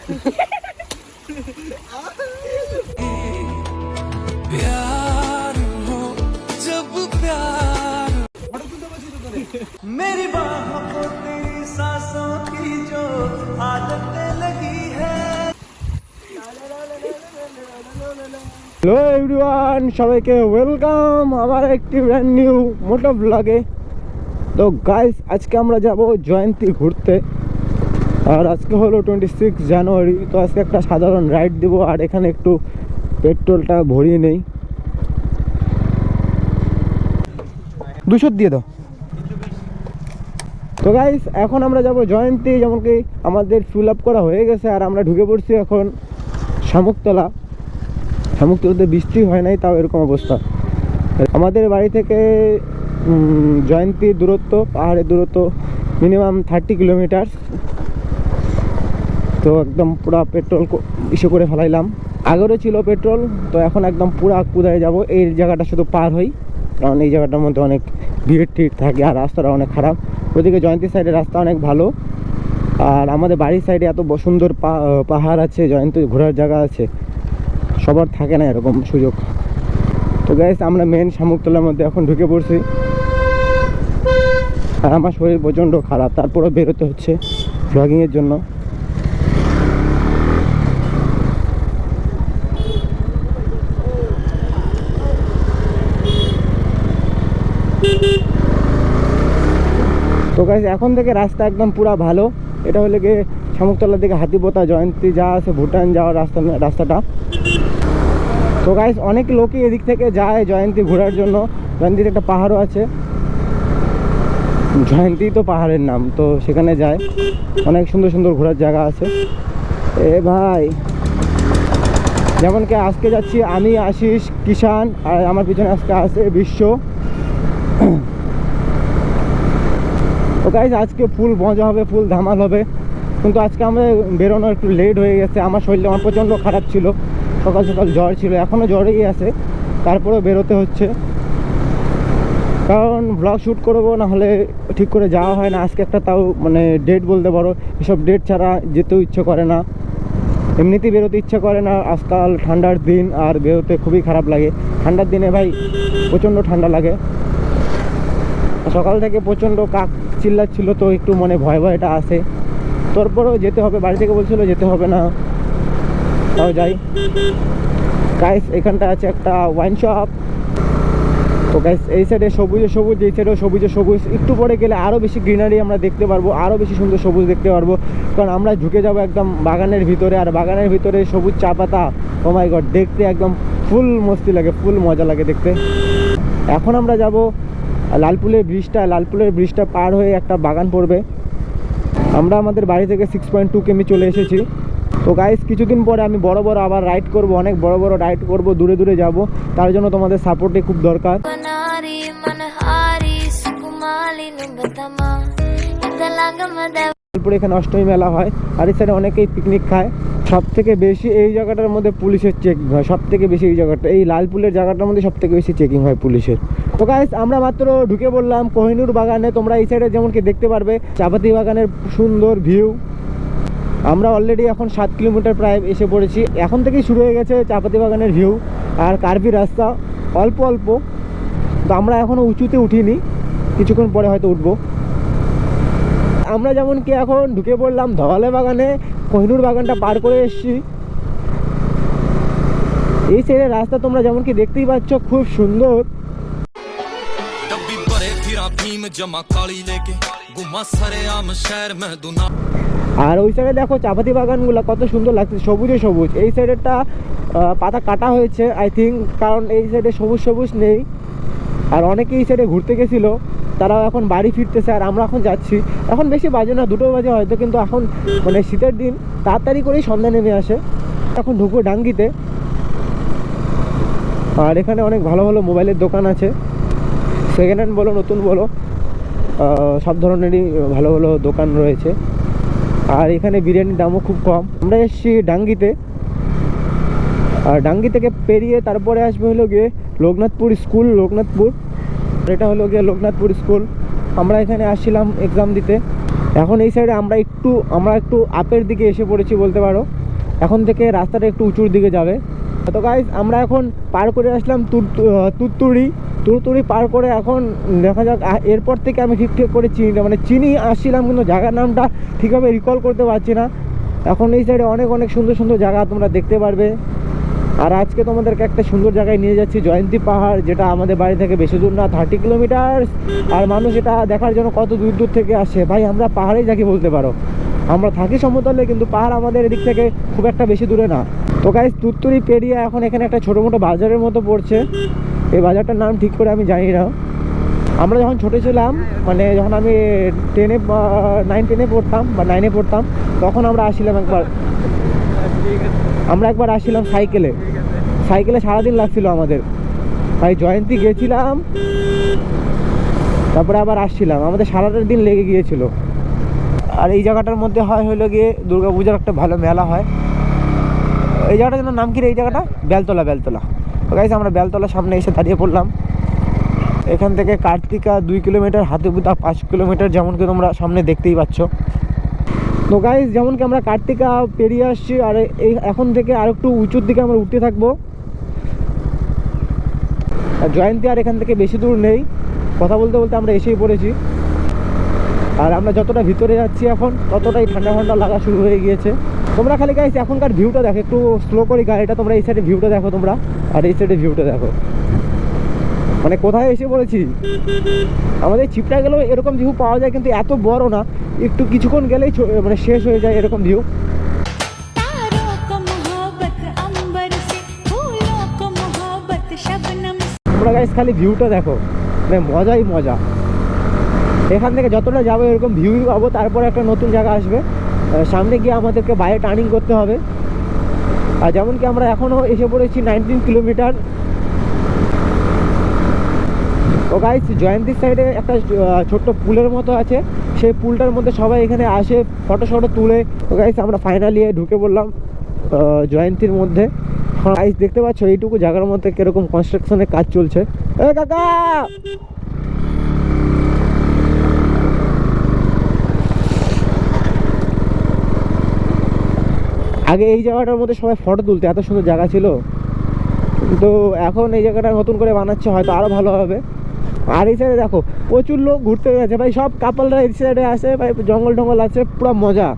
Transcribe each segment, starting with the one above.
मेरी बाहों को तेरी सांसों की जो आदत लगी है। হ্যালো এভরিওয়ান, সবাইকে ওয়েলকাম আমার একটি ব্র্যান্ড নিউ মোটো ব্লগে। তো গাইস, আজকে আমরা যাব জয়ন্তী ঘুরতে। আর আজকে হলো 26 জানুয়ারি। তো আজকে একটা সাধারণ রাইড দিব, আর এখানে একটু পেট্রোলটা ভরিয়ে নেই। 200 দিয়ে দাও। তো গাইস, এখন আমরা যাব জয়ন্তী। যেমন কি আমাদের ফিল আপ করা হয়ে গেছে, আর আমরা ঢুকে পড়ছি এখন শামুকতলা। শামুকতলাতে বৃষ্টি হয় নাই, তাও এরকম অবস্থা। আমাদের বাড়ি থেকে জয়ন্তী দূরত্ব, পাহাড়ের দূরত্ব মিনিমাম 30 কিলোমিটার। তো একদম পুরা পেট্রোল ইস্যু করে ফেলাইলাম। আগেরও ছিল পেট্রোল, তো এখন একদম পুরা কুদায় যাব। এই জায়গাটা শুধু পার হই, কারণ এই জায়গাটার মধ্যে অনেক ভিড় টিড় থাকে, আর রাস্তাটা অনেক খারাপ। ওইদিকে জয়ন্তী সাইডের রাস্তা অনেক ভালো, আর আমাদের বাড়ির সাইডে এত সুন্দর পাহাড় আছে, জয়ন্তী ঘোরার জায়গা আছে, সবার থাকে না এরকম সুযোগ। তো গাইস, আমরা মেন শামুকতলার মধ্যে এখন ঢুকে পড়ছি, আর আমার শরীর প্রচণ্ড খারাপ, তারপরেও বেরোতে হচ্ছে ব্লগিংয়ের জন্য। তো গাইস, এখন থেকে রাস্তা একদম পুরা ভালো। এটা হলে গিয়ে শামুকতলার দিকে হাতিপোতা জয়ন্তী যা আছে, ভুটান যাওয়ার রাস্তাটা। তো গাইস, অনেক লোকই এদিক থেকে যায় জয়ন্তী ঘোরার জন্য। জয়ন্তীর একটা পাহাড়ও আছে, জয়ন্তী তো পাহাড়ের নাম, তো সেখানে যায়। অনেক সুন্দর সুন্দর ঘোরার জায়গা আছে। এ ভাই, যেমন কি আজকে যাচ্ছি আমি, আশিস, কিষান, আর আমার পিছনে আজকে আছে বিশ্ব। তো গাইস, আজকে ফুল মজা হবে, ফুল ধামাল হবে। কিন্তু আজকে আমরা বেরোনো একটু লেট হয়ে গেছে। আমার শরীরটা আমার প্রচণ্ড খারাপ ছিল, সকাল সকাল জ্বর ছিল, এখনও জ্বরেই আছে, তারপরেও বেরোতে হচ্ছে। কারণ ব্লগ শ্যুট করবো, না হলে ঠিক করে যাওয়া হয় না। আজকে একটা তাও মানে ডেট বলতে পারো, এসব ডেট ছাড়া যেতেও ইচ্ছে করে না, এমনিতেই বেরোতে ইচ্ছে করে না। আজকাল ঠান্ডার দিন, আর বেরোতে খুবই খারাপ লাগে। ঠান্ডার দিনে ভাই প্রচণ্ড ঠান্ডা লাগে। সকাল থেকে প্রচণ্ড কাক চিল্লাচ্ছিল, তো একটু মনে ভয় ভয়টা আসে। তারপরেও যেতে হবে, বাড়ি থেকে বলছিল যেতে হবে না, তাও যাই। গাইস, এখানটা আছে একটা ওয়াইন শপ। তো গাইস, এই সাইডে সবুজে সবুজ, এই সাইডেও সবুজে সবুজ। একটু পরে গেলে আরও বেশি গ্রিনারি আমরা দেখতে পারবো, আরও বেশি সুন্দর সবুজ দেখতে পারবো, কারণ আমরা ঢুকে যাবো একদম বাগানের ভিতরে। আর বাগানের ভিতরে সবুজ চা পাতা, ও মাই গড, দেখতে একদম ফুল মস্তি লাগে, ফুল মজা লাগে দেখতে। এখন আমরা যাব লালপুলের ব্রিজটা পার হয়ে একটা বাগান পড়বে। আমরা আমাদের বাড়ি থেকে 6.2 কিমি চলে এসেছি। তো গাইস, কিছুদিন পরে আমি বড় বড় আবার রাইড করব, অনেক বড় বড় রাইড করব, দূরে দূরে যাব। তার জন্য তোমাদের সাপোর্টই খুব দরকার। লালপুরে এখানে অষ্টমী মেলা হয়, আর এই সাইডে অনেকেই পিকনিক খায়। সব থেকে বেশি এই জায়গাটার মধ্যে পুলিশের চেকিং হয়, সব থেকে বেশি এই জায়গাটা, এই লালপুলের জায়গাটার মধ্যে সব থেকে বেশি চেকিং হয় পুলিশের। তো গাইস, আমরা মাত্র ঢুকে পড়লাম কোহিনুর বাগানে। তোমরা এই সাইডে যেমন কি দেখতে পারবে চাপাতি বাগানের সুন্দর ভিউ। আমরা অলরেডি এখন 7 কিলোমিটার প্রায় এসে পড়েছি। এখন থেকেই শুরু হয়ে গেছে চাপাতি বাগানের ভিউ, আর কার্ভি রাস্তা অল্প অল্প। তো আমরা এখনও উঁচুতে উঠিনি, কিছুক্ষণ পরে হয়তো উঠবো। আমরা যেমন কি এখন ঢুকে পড়লাম ধওয়ালে বাগানে, কোহিনুর বাগানটা পার করে এসেছি। এই সাইডের রাস্তা তোমরা যেমন কি দেখতেই পাচ্ছ, খুব সুন্দর। আর ওই সাইডে দেখো চাপাতি বাগানগুলো কত সুন্দর লাগছে, সবুজে সবুজ। এই সাইডেরটা পাতা কাটা হয়েছে আই থিঙ্ক, কারণ এই সাইডে সবুজ সবুজ নেই। আর অনেকে এই সাইডে ঘুরতে গেছিলো, তারাও এখন বাড়ি ফিরতেছে, আর আমরা এখন যাচ্ছি। এখন বেশি বাজে না, 2টো বাজে হয়তো, কিন্তু এখন মানে শীতের দিন তাড়াতাড়ি করেই সন্ধ্যা নেমে আসে। এখন ঢুকবো ডাঙ্গিতে। আর এখানে অনেক ভালো ভালো মোবাইলের দোকান আছে, সেকেন্ড হ্যান্ড বলো নতুন বলো, সব ধরনেরই ভালো ভালো দোকান রয়েছে। আর এখানে বিরিয়ানির দামও খুব কম। আমরা এসেছি ডাঙ্গিতে, আর ডাঙ্গি থেকে পেরিয়ে তারপরে আসবে হলো গিয়ে লোকনাথপুর স্কুল। লোকনাথপুর, এটা হলো গিয়ে লোকনাথপুর স্কুল। আমরা এখানে আসছিলাম এক্সাম দিতে। এখন এই সাইডে আমরা একটু আপের দিকে এসে পড়েছি বলতে পারো। এখন থেকে রাস্তাটা একটু উঁচুর দিকে যাবে। তো গাইস আমরা এখন পার করে আসলাম তুরতুরি পার করে। এখন দেখা যাক, এরপর থেকে আমি ঠিক করে চিনি আসছিলাম, কিন্তু জায়গার নামটা ঠিকভাবে রিকল করতে পারছি না। এখন এই সাইডে অনেক সুন্দর সুন্দর জায়গা তোমরা দেখতে পারবে। আর আজকে তোমাদেরকে একটা সুন্দর জায়গায় নিয়ে যাচ্ছি, জয়ন্তী পাহাড়, যেটা আমাদের বাড়ি থেকে বেশি দূর না, 30 কিলোমিটার। আর মানুষ এটা দেখার জন্য কত দূর থেকে আসে ভাই। আমরা পাহাড়েই থাকি বলতে পারো, আমরা থাকি সমতলে, কিন্তু পাহাড় আমাদের এদিক থেকে খুব একটা বেশি দূরে না। তো গাইস তুরতুরি পেরিয়ে এখন এখানে একটা ছোটো মোটো বাজারের মতো পড়ছে। এই বাজারটার নাম ঠিক করে আমি জানি না। আমরা যখন ছোটো ছিলাম, মানে যখন আমি 9-10 পড়তাম বা 9-এ পড়তাম, তখন আমরা একবার আসছিলাম সাইকেলে সারাদিন লাগছিল আমাদের ভাই। জয়ন্তী গেছিলাম, তারপরে আবার আসছিলাম, আমাদের সারাটা দিন লেগে গিয়েছিল। আর এই জায়গাটার মধ্যে হলো গিয়ে দুর্গাপূজার একটা ভালো মেলা হয়। এই জায়গাটার জন্য নাম কি রে? এই জায়গাটা বেলতলা। তো গাইস আমরা বেলতলার সামনে এসে দাঁড়িয়ে পড়লাম। এখান থেকে কার্তিকা 2 কিলোমিটার, হাতিপুতা 5 কিলোমিটার, যেমন কি তোমরা সামনে দেখতেই পাচ্ছ। তো গাইস যেমন কি আমরা কার্তিকা পেরিয়ে আসছি, আর এই এখন থেকে আর একটু উঁচুর দিকে আমরা উঠতে থাকবো। আর জয়ন্তী আর এখান থেকে বেশি দূর নেই, কথা বলতে আমরা এসেই পড়েছি। আর আমরা যতটা ভিতরে যাচ্ছি এখন, ততটাই ঠান্ডা লাগা শুরু হয়ে গিয়েছে। তোমরা খালি গাইস এখনকার ভিউটা দেখো, একটু স্লো করি গাড়িটা, তোমরা এই সাইডে ভিউটা দেখো তোমরা, আর এই সাইডে ভিউটা দেখো। মানে কোথায় এসে পড়েছি। আমাদের চিপটা গেলেও এরকম ভিউ পাওয়া যায়, কিন্তু এত বড় না, একটু কিছুক্ষণ গেলেই মানে শেষ হয়ে যায় এরকম ভিউ। তোমরা গাইস খালি ভিউটা দেখো, মানে মজাই মজা। এখান থেকে যতটা যাবো এরকম ভিউ পাবো, তারপরে একটা নতুন জায়গা আসবে, সামনে গিয়ে আমাদেরকে বাইরে টার্নিং করতে হবে। আর যেমন কি আমরা এখনও এসে পড়েছি 19 কিলোমিটার। তো গাইস জয়ন্তীর সাইডে একটা ছোট্ট পুলের মতো আছে, সেই পুলটার মধ্যে সবাই এখানে আসে ফটো তুলে। তো গাইস আমরা ফাইনালি ঢুকে পড়লাম জয়ন্তীর মধ্যে। গাইস দেখতে পাচ্ছ এইটুকু জায়গার মধ্যে কিরকম কনস্ট্রাকশনের কাজ চলছে। এ কাকা, আগে এই জায়গাটার মধ্যে সবাই ফটো তুলতে, এত সুন্দর জায়গা ছিল, কিন্তু এখন এই জায়গাটা নতুন করে বানাচ্ছে, হয়তো আরও ভালো হবে। আর এই সাইডে দেখো প্রচুর লোক ঘুরতে গেছে ভাই, সব কাপলরা এই সাইডে আসে ভাই, জঙ্গল আছে, পুরো মজা।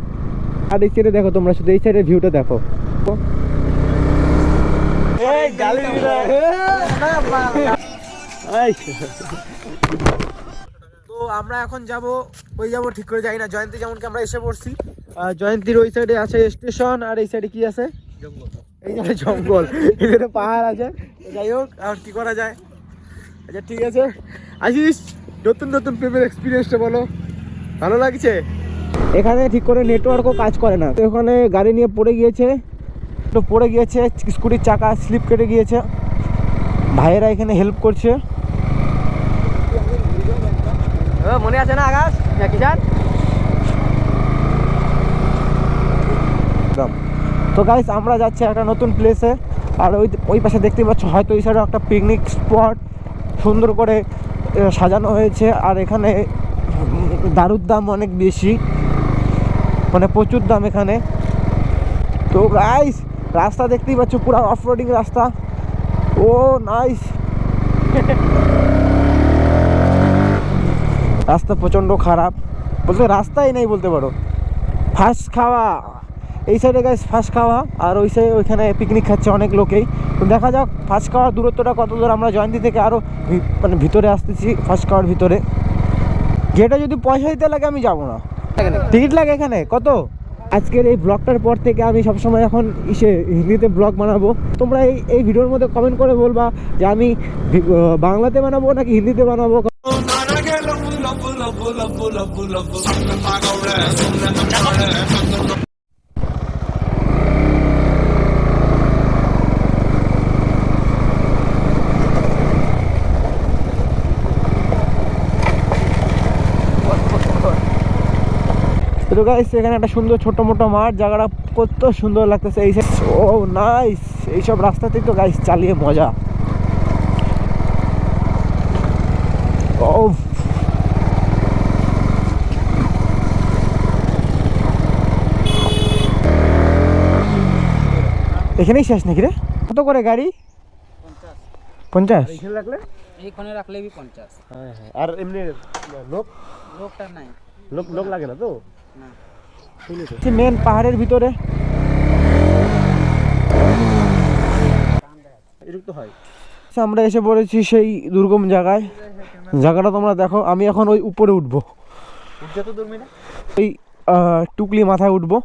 আর এই সাইডে দেখো তোমরা, শুধু এই সাইডের ভিউটা দেখো। তো আমরা এখন যাবো ঠিক করে যাই না, জয়ন্তী যেমনকি আমরা এসে পড়ছি। জয়ন্তীর ওই সাইডে আছে স্টেশন, আর এই সাইডে কি আছে? এই জায়গায় জঙ্গল, এখানে পাহাড় আছে। যাই হোক, আর কি করা যায়। আচ্ছা ঠিক আছে, আসিস নতুন প্রেমের এক্সপিরিয়েন্সটা বলো, ভালো লাগছে? এখানে ঠিক করে নেটওয়ার্কও কাজ করে না, তো ওখানে গাড়ি নিয়ে পড়ে গিয়েছে, স্কুটির চাকা স্লিপ কেটে গিয়েছে, ভাইয়েরা এখানে হেল্প করছে। মনে আছে না আকাশ? তো গাইস আমরা যাচ্ছি একটা নতুন প্লেসে। আর ওই পাশে দেখতেই পাচ্ছ, হয়তো এই সাইডে একটা পিকনিক স্পট সুন্দর করে সাজানো হয়েছে। আর এখানে দারুর দাম অনেক বেশি, মানে প্রচুর দাম এখানে। তো গাইস রাস্তা দেখতেই পাচ্ছ, পুরো অফ রোডিং রাস্তা। ও নাইস, রাস্তা প্রচণ্ড খারাপ, বলতে রাস্তাই নেই বলতে পারো। ফার্স্ট খাওয়া এই সাইডে গাইস, ফার্স্ট খাওয়া, আর ওই সাইডে ওইখানে পিকনিক খাচ্ছে অনেক লোকেই। তো দেখা যাক ফার্স্ট খাওয়ার দূরত্বটা কত দূর। আমরা জয়ন্তী থেকে আরও মানে ভিতরে আসতেছি, ফার্স্ট খাওয়ার ভিতরে। গেটে যদি পয়সা দিতে লাগে আমি যাবো না, টিকিট লাগে এখানে কত। আজকের এই ব্লগটার পর থেকে আমি সবসময় এখন হিন্দিতে ব্লগ বানাবো। তোমরা এই ভিডিওর মধ্যে কমেন্ট করে বলবা যে আমি বাংলাতে বানাবো নাকি হিন্দিতে বানাবো। তো গাইস এখানে একটা সুন্দর ছোট মোটো মাঠ, জায়গাটা কত সুন্দর লাগতেছে। এই ও নাইস, এইসব রাস্তাতেই তো গাইস চালিয়ে মজা। ও এখানেই শেষ নাকি রে? কত করে গাড়ি? 50। এখানে রাখলে এইখানে রাখলে বি 50। হ্যাঁ হ্যাঁ। আর এমনি লোক লোকটা নাই লোক লাগে না তো? না। মেন পাহাড়ের ভিতরে এরকম তো হয়। আচ্ছা, আমরা এসে পড়েছি সেই দুর্গম জায়গায়। জায়গাটা তোমরা দেখো। আমি এখন ওই উপরে উঠবো, উঠতে তো দূর না। ওই টুকলি মাথায় উঠবো।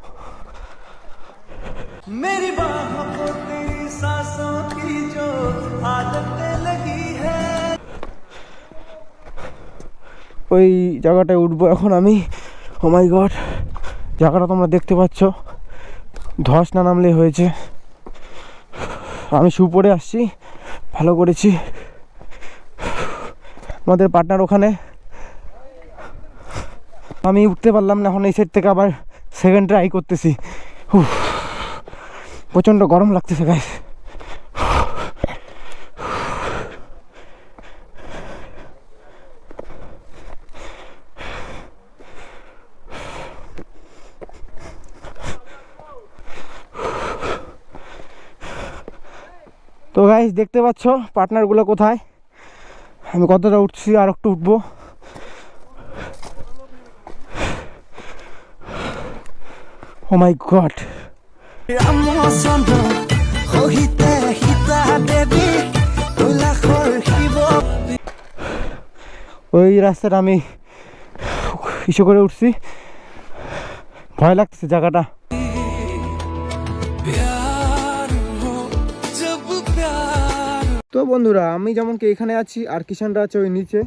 मेरी बाहों को तेरी सांसों की जो आदतें लगी है। ওই জায়গাটায় উঠবো এখন আমি। ও মাই গড, জায়গাটা তোমরা দেখতে পাচ্ছ, ধস না নামলে হয়েছে। আমি শু পরে আসছি, ভালো করেছি। আমাদের পার্টনার ওখানে, আমি উঠতে পারলাম না। এখন এই সাইড থেকে আবার সেকেন্ড ট্রাই করতেছি। প্রচণ্ড গরম লাগতেছে গাইস। তো গাইস দেখতে পাচ্ছ পার্টনারগুলো কোথায়, আমি কতটা উঠছি, আর একটু উঠবো। ও মাই গড, ওই রাস্তাটা আমি ইস্যু করে উঠছি, ভয় লাগতেছে জায়গাটা। তো বন্ধুরা, আমি যেমন কি এখানে আছি আর কিষানরা আছে ওই নিচে।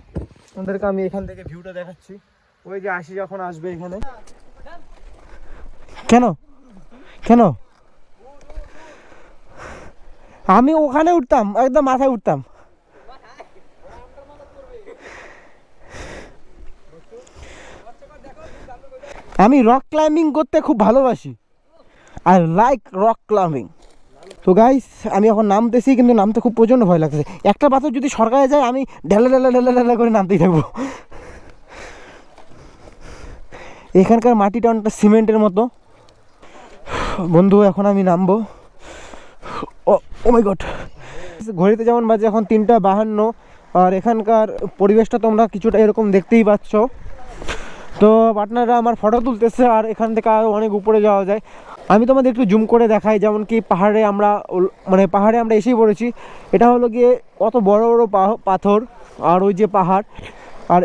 ওদেরকে আমি এখান থেকে ভিউটা দেখাচ্ছি। ওই যে আসি যখন আসবে এখানে। কেন কেন আমি ওখানে উঠতাম, একদম মাথায় উঠতাম। আমি রক ক্লাইম্বিং করতে খুব ভালোবাসি। I like rock climbing. তো গাইস আমি এখন নামতেছি, কিন্তু নামতে খুব প্রচণ্ড ভয় লাগতেছে। একটা পাথর যদি সরকারে যায় আমি ঢেলা ঢেলা ঢেলা ঢেলা করে নামতেই থাকবো। এখানকার মাটিটা অনেকটা সিমেন্টের মতো। বন্ধু এখন আমি নামবো। ও মাই গড, ঘড়িতে যেমন বাজে এখন 3:52, আর এখানকার পরিবেশটা তোমরা কিছুটা এরকম দেখতেই পাচ্ছ। তো পার্টনাররা আমার ফটো তুলতেছে, আর এখান থেকে আরও অনেক উপরে যাওয়া যায়। আমি তোমাদের একটু জুম করে দেখাই, যেমন কি পাহাড়ে আমরা এসেই পড়েছি। এটা হলো গিয়ে কত বড় বড় পাথর, আর ওই যে পাহাড়। আর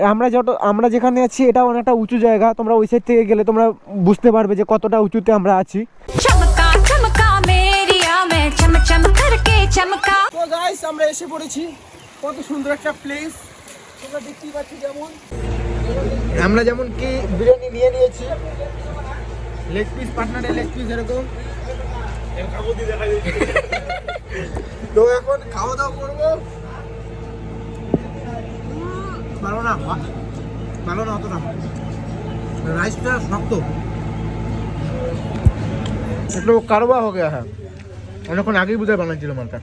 আমরা যেখানে আছি এটা অনেকটা উঁচু জায়গা। তোমরা ওই সাইড থেকে গেলে তোমরা বুঝতে পারবে যে কতটা উঁচুতে আমরা আছি। তো গাইস আমরা এসে পড়েছি, কত সুন্দর একটা প্লেস তোমরা দেখতেই পাচ্ছ। আমরা যেমন কি বিরিয়ানি নিয়ে নিয়েছি, লেগ পিস, পার্টনারের লেগ পিস এরকম। তো এখন খাওয়া দাওয়া করবো। ভালো না অতটা, রাইসটা শক্ত, একটু কারবা হয়ে গেছে। হ্যাঁ, অনেকক্ষণ আগেই বুঝে বানাচ্ছিল মালটা।